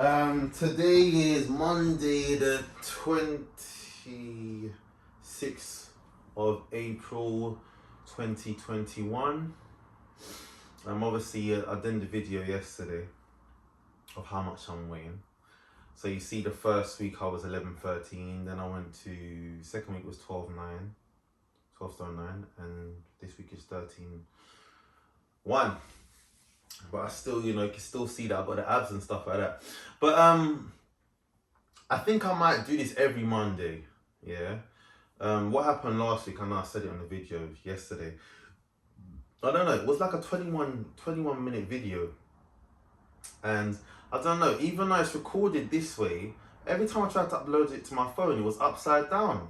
Today is Monday, the 26th of April 2021. Obviously, I did the video yesterday of how much I'm weighing. So you see, the first week I was 11.13, then I went to, second week was 12.9, 12 stone 9, and this week is 13.1. But I still, you can still see that I've got the abs and stuff like that. But I think I might do this every Monday. Yeah. What happened last week? I know I said it on the video yesterday. I don't know. It was like a 21 minute video, and I don't know. Even though it's recorded this way, every time I tried to upload it to my phone, it was upside down.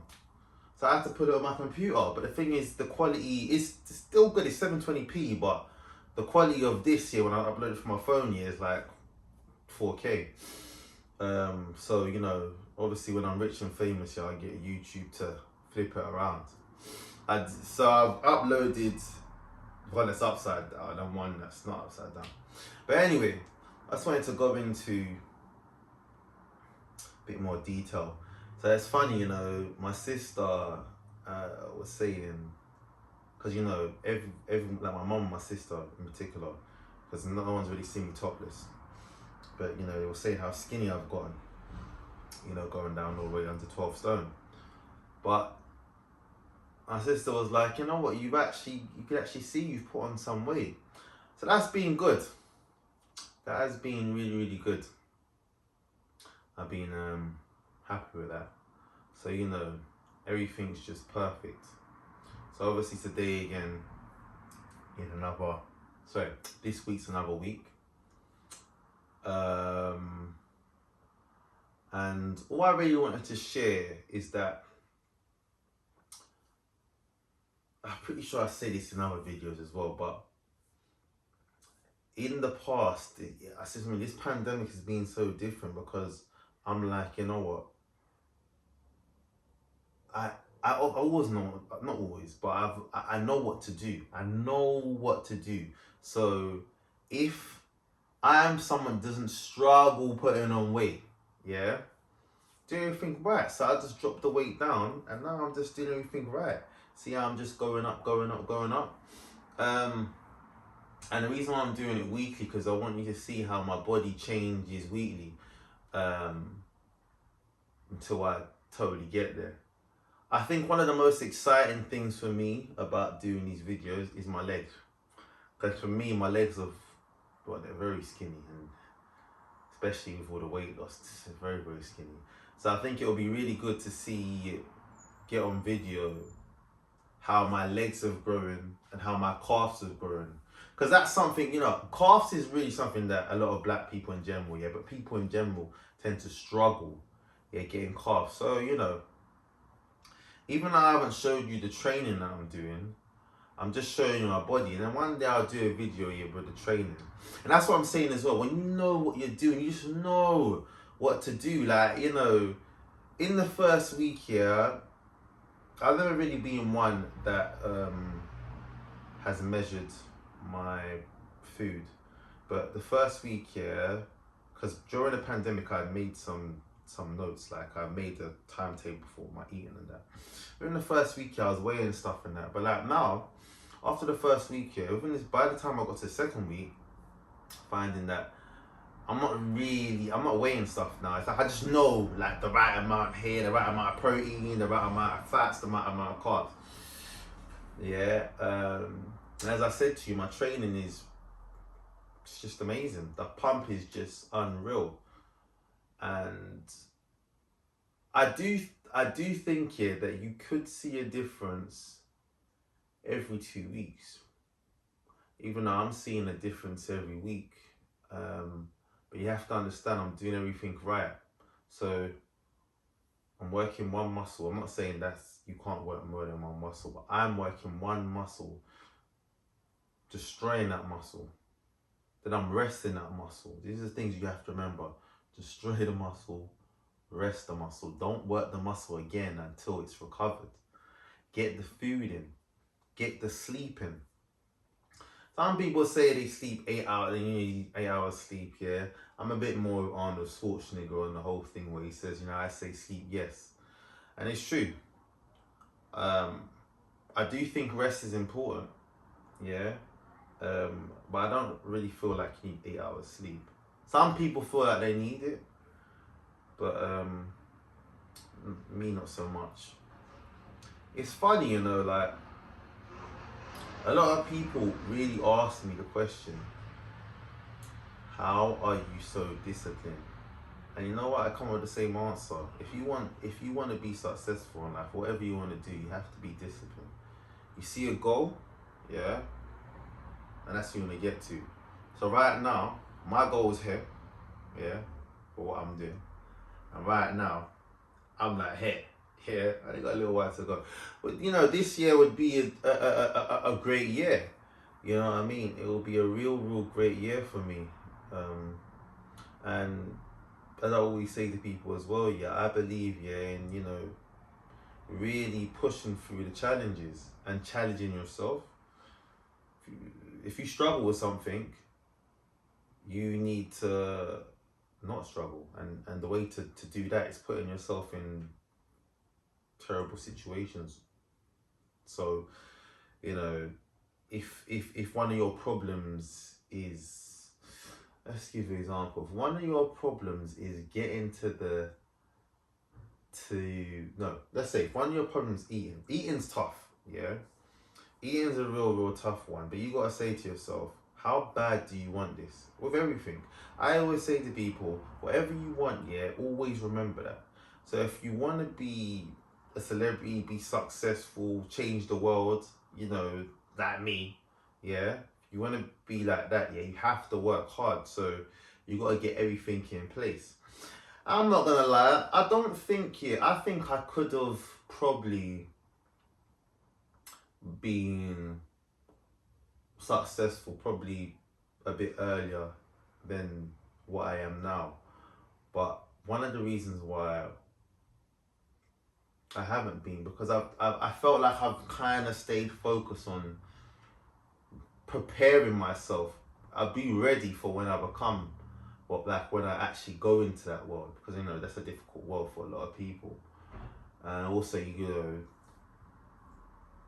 So I had to put it on my computer. But the thing is, the quality is still good. It's 720p, but the quality of this here when I upload it from my phone here is like 4K. So obviously when I'm rich and famous, I get YouTube to flip it around. So I've uploaded one that's upside down and one that's not upside down. But anyway, I just wanted to go into a bit more detail. So it's funny, my sister was saying, because every like my mum and my sister in particular, because no one's really seen me topless, but they were saying how skinny I've gotten, going down all the way under 12 stone. But my sister was like, you know what, you could actually see you've put on some weight. So that's been good. That has been really, really good. I've been happy with that. So everything's just perfect. So obviously today again, this week's another week. And all I really wanted to share is that, I'm pretty sure I say this in other videos as well, but in the past, this pandemic has been so different, because I'm like, you know what, I always know, not always, but I know what to do. I know what to do. So if I am someone who doesn't struggle putting on weight, yeah, do everything right. So I just dropped the weight down, and now I'm just doing everything right. See how I'm just going up, going up, going up. And the reason why I'm doing it weekly, because I want you to see how my body changes weekly, until I totally get there. I think one of the most exciting things for me about doing these videos is my legs. Because for me, my legs they're very skinny, and especially with all the weight loss, they're very, very skinny. So I think it'll be really good to get on video how my legs have grown and how my calves have grown. Because that's something, calves is really something that a lot of black people in general, but people in general tend to struggle, getting calves. So, even though I haven't showed you the training that I'm doing, I'm just showing you my body. And then one day I'll do a video with the training. And that's what I'm saying as well. When you know what you're doing, you just know what to do. Like, in the first week here, I've never really been one that has measured my food. But the first week here, because during the pandemic I made some notes, like I made a timetable for my eating and that. During the first week here, I was weighing stuff and that. But like now, after the first week here, by the time I got to the second week, finding that I'm not weighing stuff now. It's like I just know like the right amount here, the right amount of protein, the right amount of fats, the right amount of carbs. Yeah. And as I said to you, my training it's just amazing. The pump is just unreal. And I do think here that you could see a difference every 2 weeks. Even though I'm seeing a difference every week. But you have to understand, I'm doing everything right. So I'm working one muscle. I'm not saying you can't work more than one muscle, but I'm working one muscle, destroying that muscle. Then I'm resting that muscle. These are things you have to remember. Destroy the muscle, rest the muscle. Don't work the muscle again until it's recovered. Get the food in. Get the sleep in. Some people say they sleep 8 hours, and you need 8 hours sleep, yeah. I'm a bit more with Arnold Schwarzenegger on the whole thing where he says, I say sleep, yes. And it's true. I do think rest is important, yeah. But I don't really feel like you need 8 hours sleep. Some people feel like they need it, but me not so much. It's funny, like a lot of people really ask me the question, how are you so disciplined? And you know what? I come up with the same answer. If you want to be successful in life, whatever you want to do, you have to be disciplined. You see a goal, yeah, and that's what you want to get to. So right now, my goal is here, yeah, for what I'm doing. And right now, I'm like, hey, here, I got a little while to go. But this year would be a great year. You know what I mean? It will be a real great year for me. And as I always say to people as well, yeah, I believe, yeah, in, really pushing through the challenges and challenging yourself. If you struggle with something, you need to not struggle. And the way to do that is putting yourself in terrible situations. So, if one of your let's give you an example. If one of your problems is getting let's say if one of your problems eating's tough, yeah? Eating's a real tough one, but you gotta say to yourself, how bad do you want this? With everything. I always say to people, whatever you want, yeah, always remember that. So if you want to be a celebrity, be successful, change the world, like me, yeah? You want to be like that, yeah, you have to work hard. So you got to get everything in place. I'm not going to lie, I think I could have probably been successful probably a bit earlier than what I am now. But one of the reasons why I haven't been, because I felt like I've kind of stayed focused on preparing myself. I'll be ready for when I become, when I actually go into that world, because that's a difficult world for a lot of people. And also,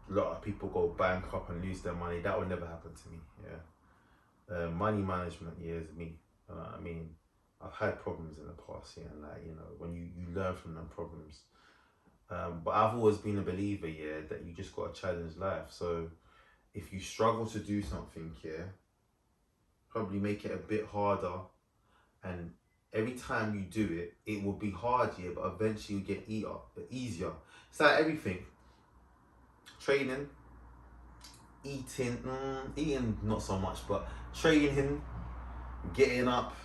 a lot of people go bankrupt and lose their money. That will never happen to me, yeah. Money management, yeah, is me. I mean, I've had problems in the past, yeah, and when you learn from them problems. But I've always been a believer, yeah, that you just got to challenge life. So if you struggle to do something, yeah, probably make it a bit harder. And every time you do it, it will be hard, yeah, but eventually you get easier. It's like everything. Training, eating not so much, but training, getting up,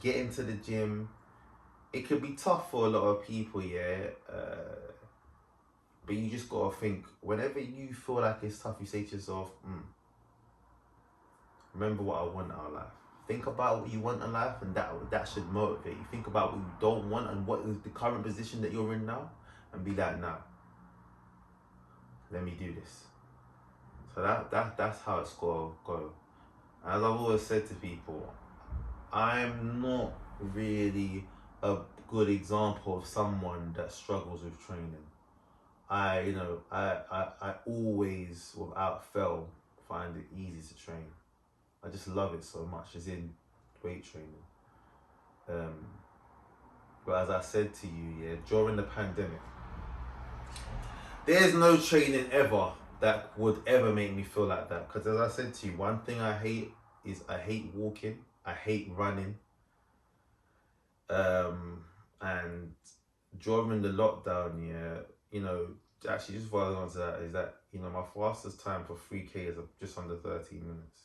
getting to the gym. It could be tough for a lot of people, yeah. But you just gotta think, whenever you feel like it's tough, you say to yourself, remember what I want out of life. Think about what you want in life, and that should motivate you. Think about what you don't want and what is the current position that you're in now, and be like, nah, let me do this. So that's how it's gotta go. As I've always said to people, I'm not really a good example of someone that struggles with training. I always, without fail, find it easy to train. I just love it so much, as in weight training. But as I said to you, yeah, during the pandemic, there's no training ever that would ever make me feel like that. Because as I said to you, one thing I hate is I hate walking, I hate running. And during the lockdown, yeah, actually just following on to that is that, my fastest time for 3K is just under 13 minutes.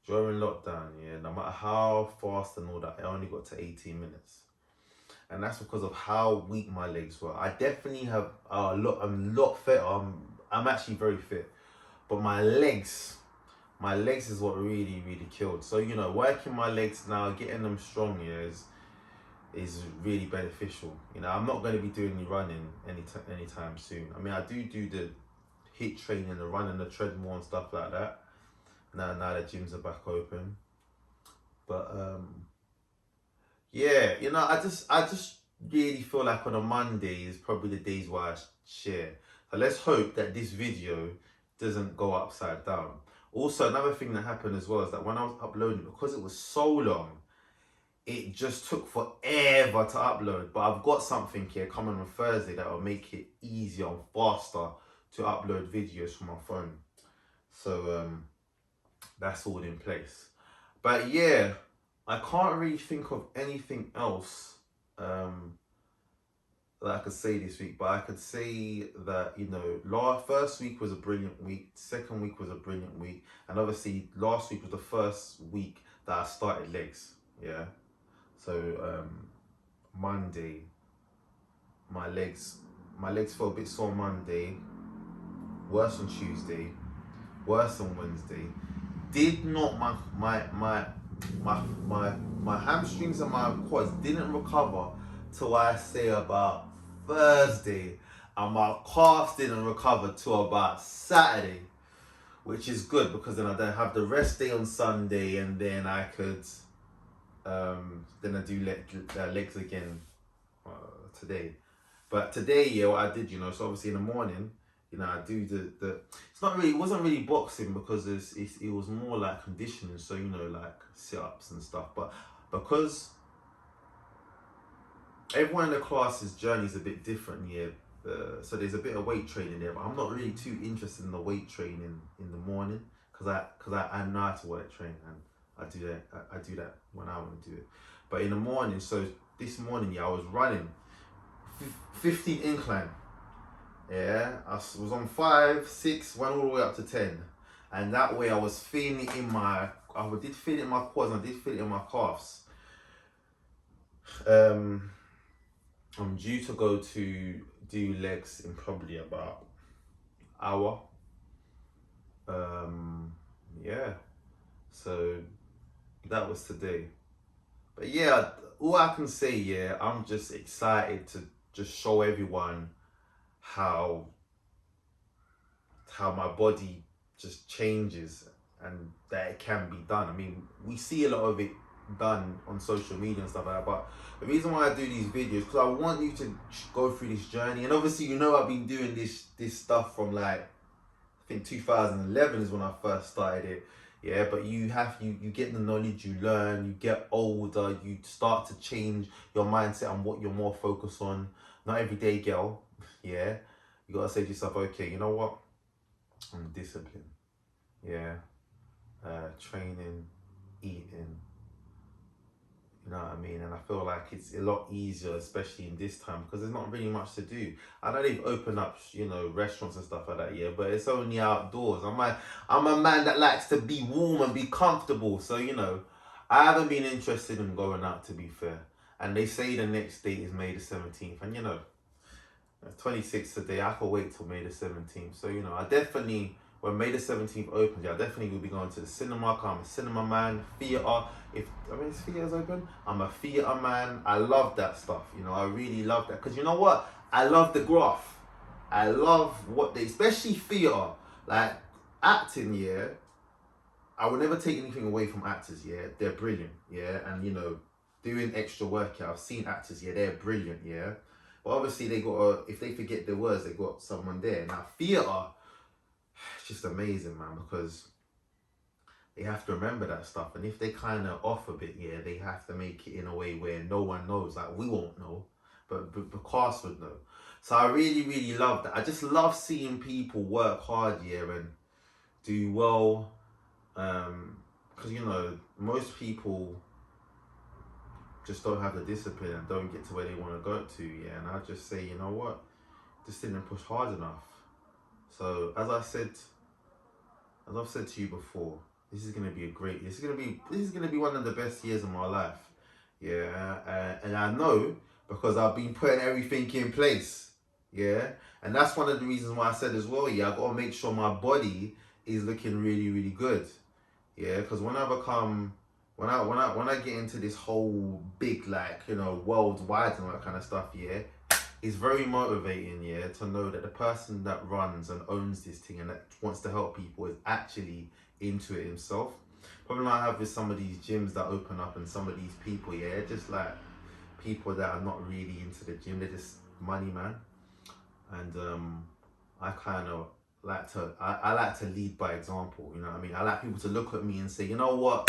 During lockdown, yeah, no matter how fast and all that, I only got to 18 minutes. And that's because of how weak my legs were. I definitely have I'm a lot fitter. I'm actually very fit. But my legs is what really killed. So, working my legs now, getting them strong, yeah, is really beneficial. I'm not going to be doing any running anytime soon. I mean, I do the HIIT training, the running, the treadmill and stuff like that. now the gyms are back open. But yeah, you know, I just really feel like on a Monday is probably the days where I share. So let's hope that this video doesn't go upside down. Also, another thing that happened as well is that when I was uploading, because it was so long, it just took forever to upload. But I've got something here coming on Thursday that will make it easier and faster to upload videos from my phone. So that's all in place. But yeah, I can't really think of anything else that I could say this week. But I could say that, you know, first week was a brilliant week. Second week was a brilliant week. And obviously last week was the first week that I started legs. Yeah. So Monday, my legs felt a bit sore Monday, worse on Tuesday, worse on Wednesday. Did not my hamstrings and my quads didn't recover till I say about Thursday, and my calves didn't recover till about Saturday, which is good because then I don't have the rest day on Sunday, and then I could then I do legs again today. But today, yeah, what I did, you know, so obviously in the morning, you know, I do the it wasn't really boxing because it was more like conditioning, so, you know, like sit-ups and stuff. But because everyone in the class's journey is a bit different, yeah, so there's a bit of weight training there, but I'm not really too interested in the weight training in the morning because I know how to weight train, and I do that when I want to do it. But in the morning, so this morning, yeah, I was running 15 incline. Yeah, I was on 5, 6, went all the way up to 10, and that way I was feeling it I did feel it in my quads, and I did feel it in my calves. I'm due to go to do legs in probably about an hour. Yeah, so that was today. But yeah, all I can say, yeah, I'm just excited to just show everyone how my body just changes and that it can be done. I mean, we see a lot of it done on social media and stuff like that, but the reason why I do these videos because I want you to go through this journey. And obviously, you know, I've been doing this stuff from like, I think 2011 is when I first started it. Yeah, but you get the knowledge, you learn, you get older, you start to change your mindset and what you're more focused on. Not every day, girl. Yeah, you gotta say to yourself, okay, you know what? I'm disciplined. Yeah, training, eating. You know what I mean? And I feel like it's a lot easier, especially in this time, because there's not really much to do. I know they've opened up, you know, restaurants and stuff like that, yeah, but it's only outdoors. I'm a man that likes to be warm and be comfortable. So, you know, I haven't been interested in going out, to be fair. And they say the next date is May the 17th. And, you know, 26th today, I can wait till May the 17th. So, you know, I definitely, when May the 17th opens, yeah, I definitely will be going to the cinema. I'm a cinema man, theatre. If theatre's open, I'm a theatre man. I love that stuff, you know, I really love that. Because you know what? I love the graph. I love what they, especially theatre, like acting, yeah. I would never take anything away from actors, yeah. They're brilliant, yeah. And, you know, doing extra work, yeah. I've seen actors, yeah, they're brilliant, yeah. But obviously they got if they forget the words, they got someone there. Now theatre, it's just amazing, man, because they have to remember that stuff. And if they kind of off a bit, yeah, they have to make it in a way where no one knows. Like, we won't know, but the cast would know. So I really, really love that. I just love seeing people work hard, yeah, and do well. Because, you know, most people just don't have the discipline and don't get to where they want to go to, yeah. And I just say, you know what, just didn't push hard enough. So as I've said to you before, this is gonna be this is gonna be one of the best years of my life, yeah. And I know because I've been putting everything in place, yeah. And that's one of the reasons why I said as well, yeah, I gotta make sure my body is looking really, really good, yeah. Because when I get into this whole big, like, you know, worldwide and all that kind of stuff, yeah, it's very motivating, yeah, to know that the person that runs and owns this thing and that wants to help people is actually into it himself. Problem I have with some of these gyms that open up and some of these people, yeah, just like people that are not really into the gym. They're just money, man. And I kind of I like to lead by example. You know what I mean? I like people to look at me and say, you know what,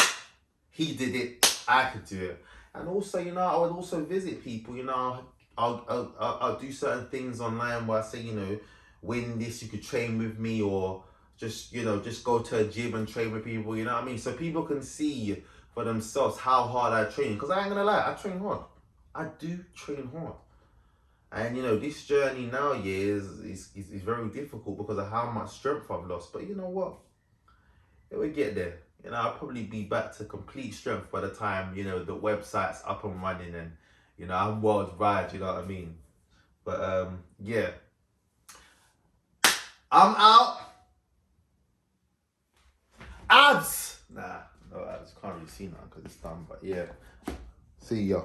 he did it, I could do it. And also, you know, I would also visit people. You know, I'll do certain things online where I say, you know, win this, you could train with me, or just, you know, just go to a gym and train with people. You know what I mean? So people can see for themselves how hard I train. Because I ain't gonna lie, I train hard. I do train hard. And you know, this journey now, yeah, is very difficult because of how much strength I've lost. But you know what? It will get there. You know, I'll probably be back to complete strength by the time, you know, the website's up and running and, you know, I'm worldwide, you know what I mean? But yeah. I'm out. Abs! Nah, no abs. Can't really see now because it's done, but yeah. See ya.